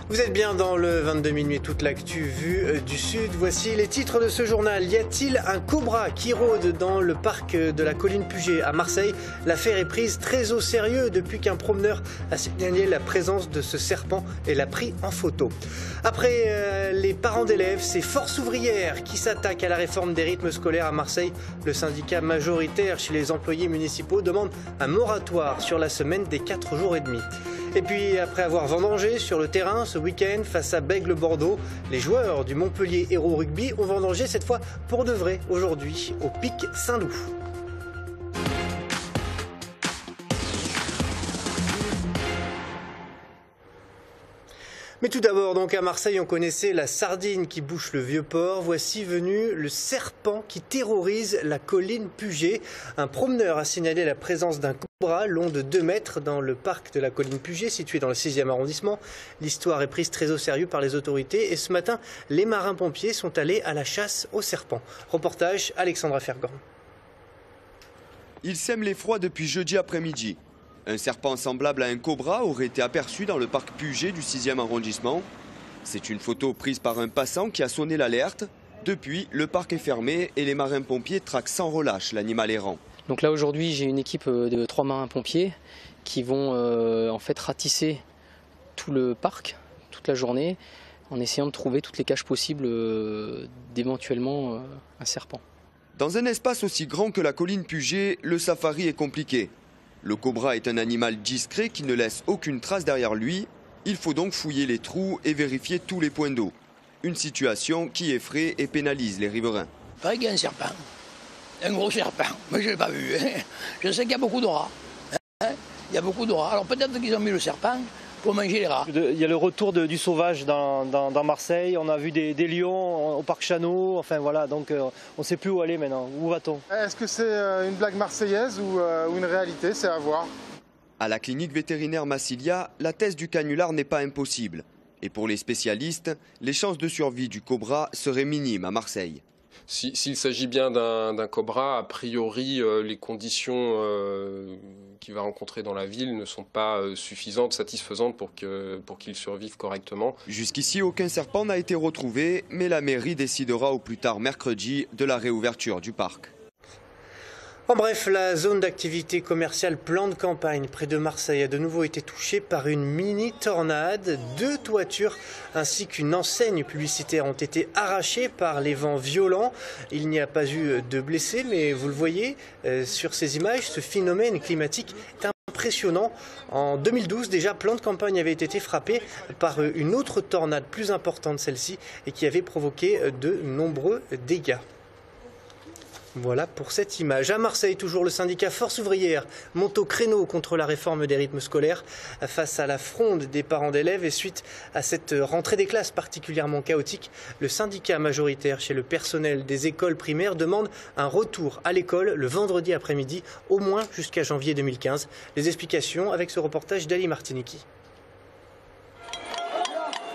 Vous êtes bien dans le 22 minuit, toute l'actu vue du Sud. Voici les titres de ce journal. Y a-t-il un cobra qui rôde dans le parc de la colline Puget à Marseille? L'affaire est prise très au sérieux depuis qu'un promeneur a signalé la présence de ce serpent et l'a pris en photo. Après les parents d'élèves, c'est Force ouvrière qui s'attaque à la réforme des rythmes scolaires à Marseille. Le syndicat majoritaire chez les employés municipaux demande un moratoire sur la semaine des 4 jours et demi. Et puis, après avoir vendangé sur le terrain ce week-end face à Bègles-Bordeaux, les joueurs du Montpellier Hérault Rugby ont vendangé cette fois pour de vrai aujourd'hui au Pic Saint-Loup. Mais tout d'abord, donc à Marseille, on connaissait la sardine qui bouche le Vieux-Port. Voici venu le serpent qui terrorise la colline Puget. Un promeneur a signalé la présence d'un cobra long de 2 mètres dans le parc de la colline Puget, situé dans le 6e arrondissement. L'histoire est prise très au sérieux par les autorités et ce matin, les marins-pompiers sont allés à la chasse aux serpents. Reportage Alexandra Fergan. Il sème l'effroi depuis jeudi après-midi. Un serpent semblable à un cobra aurait été aperçu dans le parc Puget du 6e arrondissement. C'est une photo prise par un passant qui a sonné l'alerte. Depuis, le parc est fermé et les marins-pompiers traquent sans relâche l'animal errant. Donc là aujourd'hui, j'ai une équipe de 3 marins-pompiers qui vont en fait ratisser tout le parc toute la journée en essayant de trouver toutes les caches possibles d'éventuellement un serpent. Dans un espace aussi grand que la colline Puget, le safari est compliqué. Le cobra est un animal discret qui ne laisse aucune trace derrière lui. Il faut donc fouiller les trous et vérifier tous les points d'eau. Une situation qui effraie et pénalise les riverains. Il paraît qu'il y a un serpent, un gros serpent, mais je ne l'ai pas vu. Je sais qu'il y a beaucoup de rats. Il y a beaucoup de rats. Alors peut-être qu'ils ont mis le serpent pour manger les rats. Il y a le retour du sauvage dans Marseille. On a vu des lions au parc Chanot. Enfin voilà, donc on ne sait plus où aller maintenant. Où va-t-on? Est-ce que c'est une blague marseillaise ou une réalité? C'est à voir. À la clinique vétérinaire Massilia, la thèse du canular n'est pas impossible. Et pour les spécialistes, les chances de survie du cobra seraient minimes à Marseille. S'il s'agit bien d'un cobra, a priori, les conditions qu'il va rencontrer dans la ville ne sont pas suffisantes, satisfaisantes pour qu'il survive correctement. Jusqu'ici, aucun serpent n'a été retrouvé, mais la mairie décidera au plus tard mercredi de la réouverture du parc. En bref, la zone d'activité commerciale Plan de Campagne près de Marseille a de nouveau été touchée par une mini-tornade. 2 toitures ainsi qu'une enseigne publicitaire ont été arrachées par les vents violents. Il n'y a pas eu de blessés, mais vous le voyez sur ces images, ce phénomène climatique est impressionnant. En 2012, déjà, Plan de Campagne avait été frappé par une autre tornade plus importante, celle-ci, et qui avait provoqué de nombreux dégâts. Voilà pour cette image. À Marseille, toujours le syndicat Force ouvrière monte au créneau contre la réforme des rythmes scolaires face à la fronde des parents d'élèves et suite à cette rentrée des classes particulièrement chaotique. Le syndicat majoritaire chez le personnel des écoles primaires demande un retour à l'école le vendredi après-midi, au moins jusqu'à janvier 2015. Les explications avec ce reportage d'Ali Martiniki.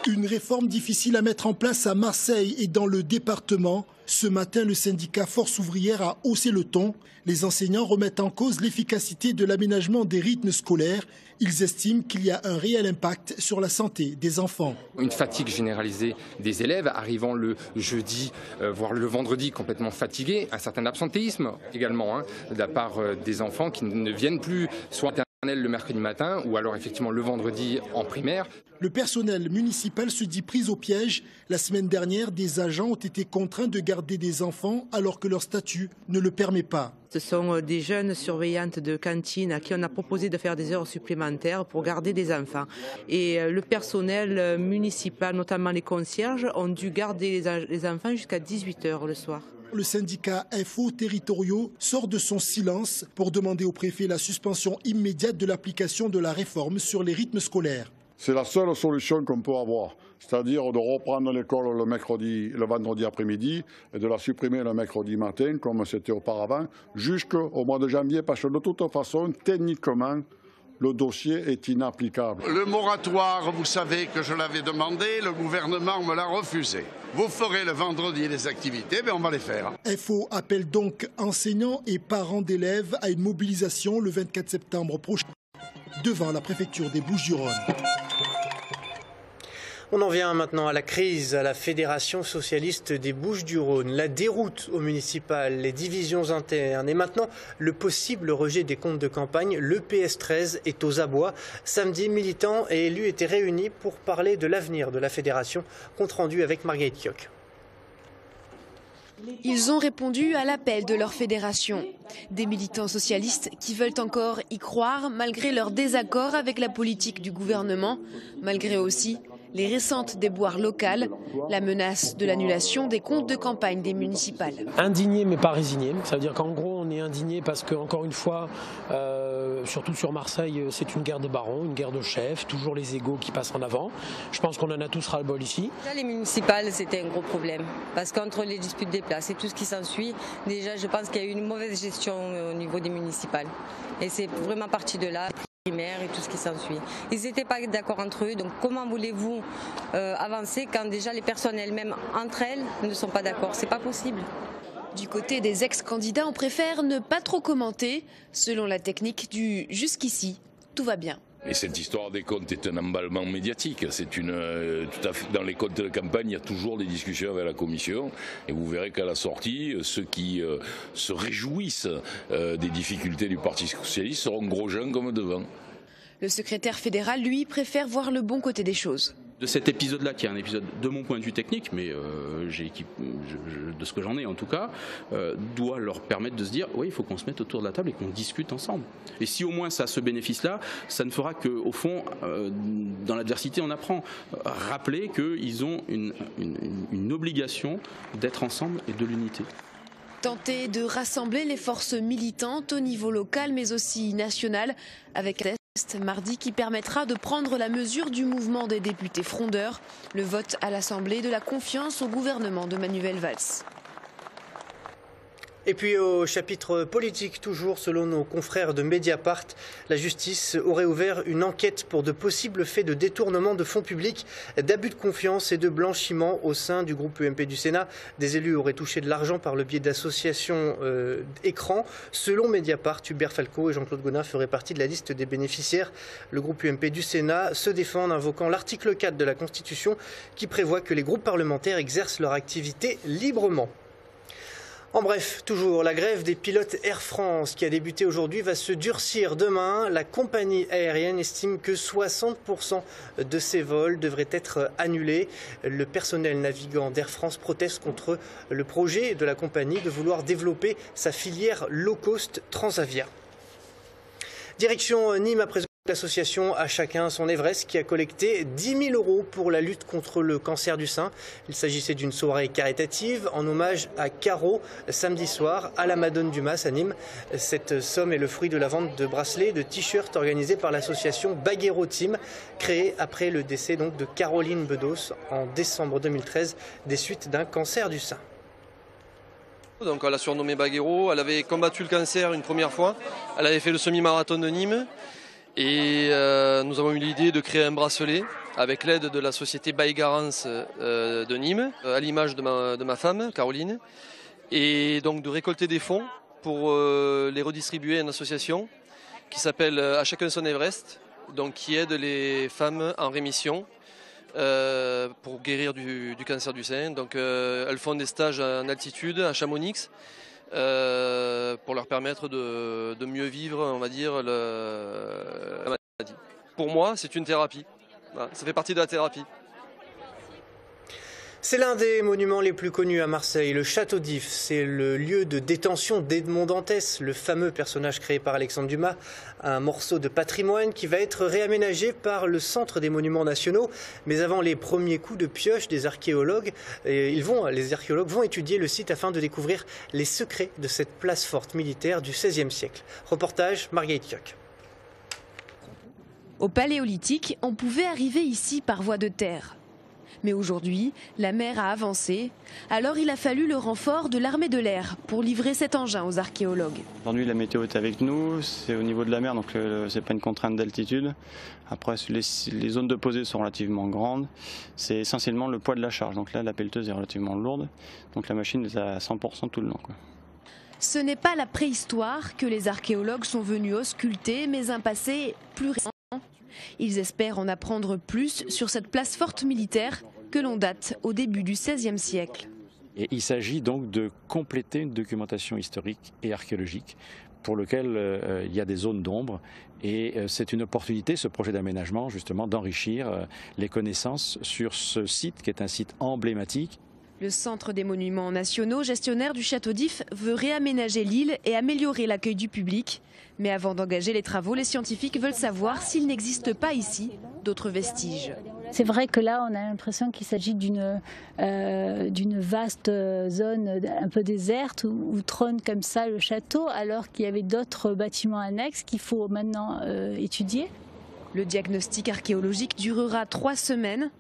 Une réforme difficile à mettre en place à Marseille et dans le département. Ce matin, le syndicat Force ouvrière a haussé le ton. Les enseignants remettent en cause l'efficacité de l'aménagement des rythmes scolaires. Ils estiment qu'il y a un réel impact sur la santé des enfants. Une fatigue généralisée des élèves arrivant le jeudi, voire le vendredi complètement fatigués. Un certain absentéisme également de la part des enfants qui ne viennent plus soit le mercredi matin ou alors effectivement le vendredi en primaire. Le personnel municipal se dit pris au piège. La semaine dernière, des agents ont été contraints de garder des enfants alors que leur statut ne le permet pas. Ce sont des jeunes surveillantes de cantine à qui on a proposé de faire des heures supplémentaires pour garder des enfants. Et le personnel municipal, notamment les concierges, ont dû garder les enfants jusqu'à 18 h le soir. Le syndicat FO territoriaux sort de son silence pour demander au préfet la suspension immédiate de l'application de la réforme sur les rythmes scolaires. C'est la seule solution qu'on peut avoir, c'est-à-dire de reprendre l'école le vendredi après-midi et de la supprimer le mercredi matin, comme c'était auparavant, jusqu'au mois de janvier, parce que de toute façon, techniquement, le dossier est inapplicable. Le moratoire, vous savez que je l'avais demandé, le gouvernement me l'a refusé. Vous ferez le vendredi les activités, mais on va les faire. FO appelle donc enseignants et parents d'élèves à une mobilisation le 24 septembre prochain devant la préfecture des Bouches-du-Rhône. On en vient maintenant à la crise à la Fédération socialiste des Bouches-du-Rhône. La déroute au municipal, les divisions internes et maintenant le possible rejet des comptes de campagne. Le PS13 est aux abois. Samedi, militants et élus étaient réunis pour parler de l'avenir de la fédération. Compte rendu avec Marguerite Kioch. Ils ont répondu à l'appel de leur fédération. Des militants socialistes qui veulent encore y croire malgré leur désaccord avec la politique du gouvernement, malgré aussi les récentes déboires locales, la menace de l'annulation des comptes de campagne des municipales. Indigné mais pas résigné, ça veut dire qu'en gros on est indigné parce qu'encore une fois, surtout sur Marseille, c'est une guerre des barons, une guerre de chefs, toujours les égos qui passent en avant. Je pense qu'on en a tous ras-le-bol ici. Déjà, les municipales c'était un gros problème parce qu'entre les disputes des places et tout ce qui s'ensuit, déjà je pense qu'il y a eu une mauvaise gestion au niveau des municipales et c'est vraiment parti de là. Primaire et tout ce qui s'ensuit. Ils n'étaient pas d'accord entre eux, donc comment voulez-vous avancer quand déjà les personnes elles-mêmes entre elles ne sont pas d'accord? C'est pas possible. Du côté des ex-candidats, on préfère ne pas trop commenter, selon la technique du jusqu'ici, tout va bien. Et cette histoire des comptes est un emballement médiatique. C'est tout à fait, dans les comptes de campagne, il y a toujours des discussions avec la commission. Et vous verrez qu'à la sortie, ceux qui se réjouissent des difficultés du Parti socialiste seront gros gens comme devant. Le secrétaire fédéral, lui, préfère voir le bon côté des choses. De cet épisode-là, qui est un épisode de mon point de vue technique, mais de ce que j'en ai en tout cas, doit leur permettre de se dire oui, il faut qu'on se mette autour de la table et qu'on discute ensemble. Et si au moins ça a ce bénéfice-là, ça ne fera qu'au fond, dans l'adversité, on apprend. Rappeler qu'ils ont une obligation d'être ensemble et de l'unité. Tenter de rassembler les forces militantes au niveau local mais aussi national avec un test mardi qui permettra de prendre la mesure du mouvement des députés frondeurs, le vote à l'Assemblée de la confiance au gouvernement de Manuel Valls. Et puis au chapitre politique, toujours selon nos confrères de Mediapart, la justice aurait ouvert une enquête pour de possibles faits de détournement de fonds publics, d'abus de confiance et de blanchiment au sein du groupe UMP du Sénat. Des élus auraient touché de l'argent par le biais d'associations écrans. Selon Mediapart, Hubert Falco et Jean-Claude Gaudin feraient partie de la liste des bénéficiaires. Le groupe UMP du Sénat se défend en invoquant l'article 4 de la Constitution qui prévoit que les groupes parlementaires exercent leur activité librement. En bref, toujours, la grève des pilotes Air France qui a débuté aujourd'hui va se durcir demain. La compagnie aérienne estime que 60% de ses vols devraient être annulés. Le personnel navigant d'Air France proteste contre le projet de la compagnie de vouloir développer sa filière low cost Transavia. Direction Nîmes à présent. L'association À Chacun Son Everest qui a collecté 10 000 € pour la lutte contre le cancer du sein. Il s'agissait d'une soirée caritative en hommage à Caro samedi soir à la Madone du Mas à Nîmes. Cette somme est le fruit de la vente de bracelets et de t-shirts organisés par l'association Baguero Team, créée après le décès donc de Caroline Bedos en décembre 2013 des suites d'un cancer du sein. Donc elle a surnommé Baguero, elle avait combattu le cancer une première fois, elle avait fait le semi-marathon de Nîmes. Et nous avons eu l'idée de créer un bracelet avec l'aide de la société By Garance de Nîmes, à l'image de ma femme, Caroline, et donc de récolter des fonds pour les redistribuer à une association qui s'appelle À Chacun Son Everest, donc qui aide les femmes en rémission pour guérir du cancer du sein. Donc elles font des stages en altitude à Chamonix. Pour leur permettre de mieux vivre, on va dire, la maladie. Pour moi, c'est une thérapie. Voilà, ça fait partie de la thérapie. C'est l'un des monuments les plus connus à Marseille, le Château d'If. C'est le lieu de détention d'Edmond Dantès, le fameux personnage créé par Alexandre Dumas. Un morceau de patrimoine qui va être réaménagé par le Centre des Monuments Nationaux. Mais avant les premiers coups de pioche des archéologues, les archéologues vont étudier le site afin de découvrir les secrets de cette place forte militaire du XVIe siècle. Reportage Marguerite Kioch. Au Paléolithique, on pouvait arriver ici par voie de terre. Mais aujourd'hui, la mer a avancé, alors il a fallu le renfort de l'armée de l'air pour livrer cet engin aux archéologues. Aujourd'hui, la météo est avec nous, c'est au niveau de la mer, donc ce n'est pas une contrainte d'altitude. Après, les zones de pesée sont relativement grandes. C'est essentiellement le poids de la charge. Donc là, la pelleteuse est relativement lourde, donc la machine est à 100% tout le long. Ce n'est pas la préhistoire que les archéologues sont venus ausculter, mais un passé plus récent. Ils espèrent en apprendre plus sur cette place forte militaire que l'on date au début du XVIe siècle. Et il s'agit donc de compléter une documentation historique et archéologique pour lequel il y a des zones d'ombre. Et c'est une opportunité, ce projet d'aménagement, justement, d'enrichir les connaissances sur ce site qui est un site emblématique. Le Centre des Monuments Nationaux, gestionnaire du château d'If, veut réaménager l'île et améliorer l'accueil du public. Mais avant d'engager les travaux, les scientifiques veulent savoir s'il n'existe pas ici d'autres vestiges. C'est vrai que là, on a l'impression qu'il s'agit d'une vaste zone un peu déserte où trône comme ça le château, alors qu'il y avait d'autres bâtiments annexes qu'il faut maintenant étudier. Le diagnostic archéologique durera 3 semaines.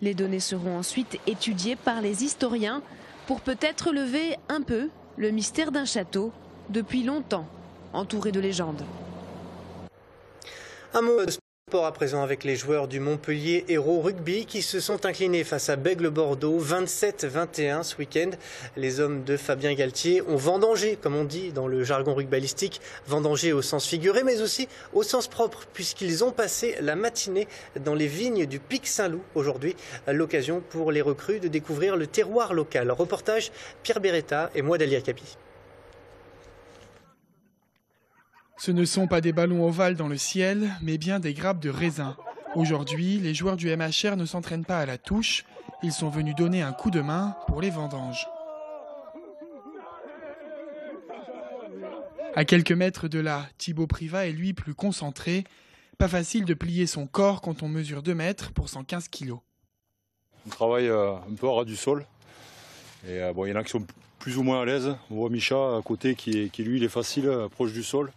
Les données seront ensuite étudiées par les historiens pour peut-être lever un peu le mystère d'un château depuis longtemps entouré de légendes. Un mot de sport à présent avec les joueurs du Montpellier Hérault Rugby qui se sont inclinés face à Bègles-Bordeaux 27-21 ce week-end. Les hommes de Fabien Galtier ont vendangé, comme on dit dans le jargon rugbylistique, vendangé au sens figuré mais aussi au sens propre puisqu'ils ont passé la matinée dans les vignes du Pic Saint-Loup aujourd'hui. L'occasion pour les recrues de découvrir le terroir local. Reportage Pierre Beretta et moi Dalia Capi. Ce ne sont pas des ballons ovales dans le ciel, mais bien des grappes de raisin. Aujourd'hui, les joueurs du MHR ne s'entraînent pas à la touche. Ils sont venus donner un coup de main pour les vendanges. À quelques mètres de là, Thibaut Privat est lui plus concentré. Pas facile de plier son corps quand on mesure 2 mètres pour 115 kilos. On travaille un peu à ras du sol. Et bon, il y en a qui sont plus ou moins à l'aise. On voit Micha à côté qui lui, il est facile, proche du sol.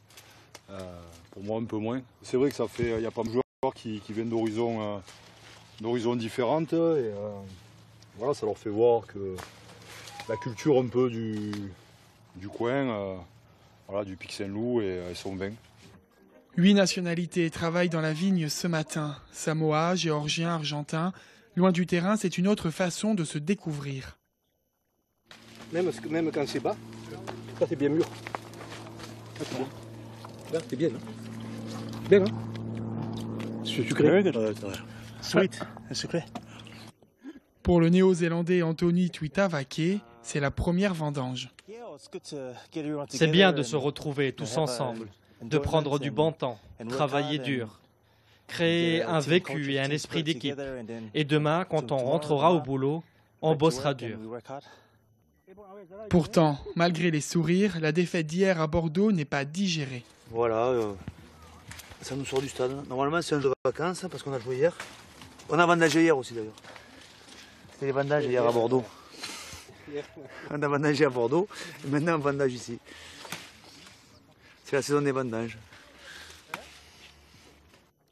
Pour moi, un peu moins. C'est vrai que ça fait, il y a pas mal de joueurs qui viennent d'horizons différentes. Et voilà, ça leur fait voir que la culture un peu du coin, voilà, du Pic Saint-Loup et son vin. 8 nationalités travaillent dans la vigne ce matin. Samoa, géorgien, argentin. Loin du terrain, c'est une autre façon de se découvrir. Même quand c'est bas, ça c'est bien mûr. C'est bien, hein? Bien, hein? C'est sucré. Sweet, sucré. Pour le néo-zélandais Anthony Tuitavake, c'est la première vendange. C'est bien de se retrouver tous ensemble, de prendre du bon temps, travailler dur, créer un vécu et un esprit d'équipe. Et demain, quand on rentrera au boulot, on bossera dur. Pourtant, malgré les sourires, la défaite d'hier à Bordeaux n'est pas digérée. Voilà, ça nous sort du stade. Normalement, c'est un de vacances parce qu'on a joué hier. On a vendagé hier aussi d'ailleurs. C'était les vendages hier à Bordeaux. On a vendagé à Bordeaux et maintenant on vendage ici. C'est la saison des vendages.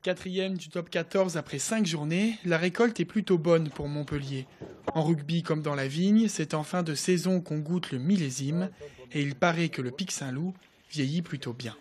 4e du top 14 après 5 journées, la récolte est plutôt bonne pour Montpellier. En rugby comme dans la vigne, c'est en fin de saison qu'on goûte le millésime et il paraît que le Pic Saint-Loup vieillit plutôt bien.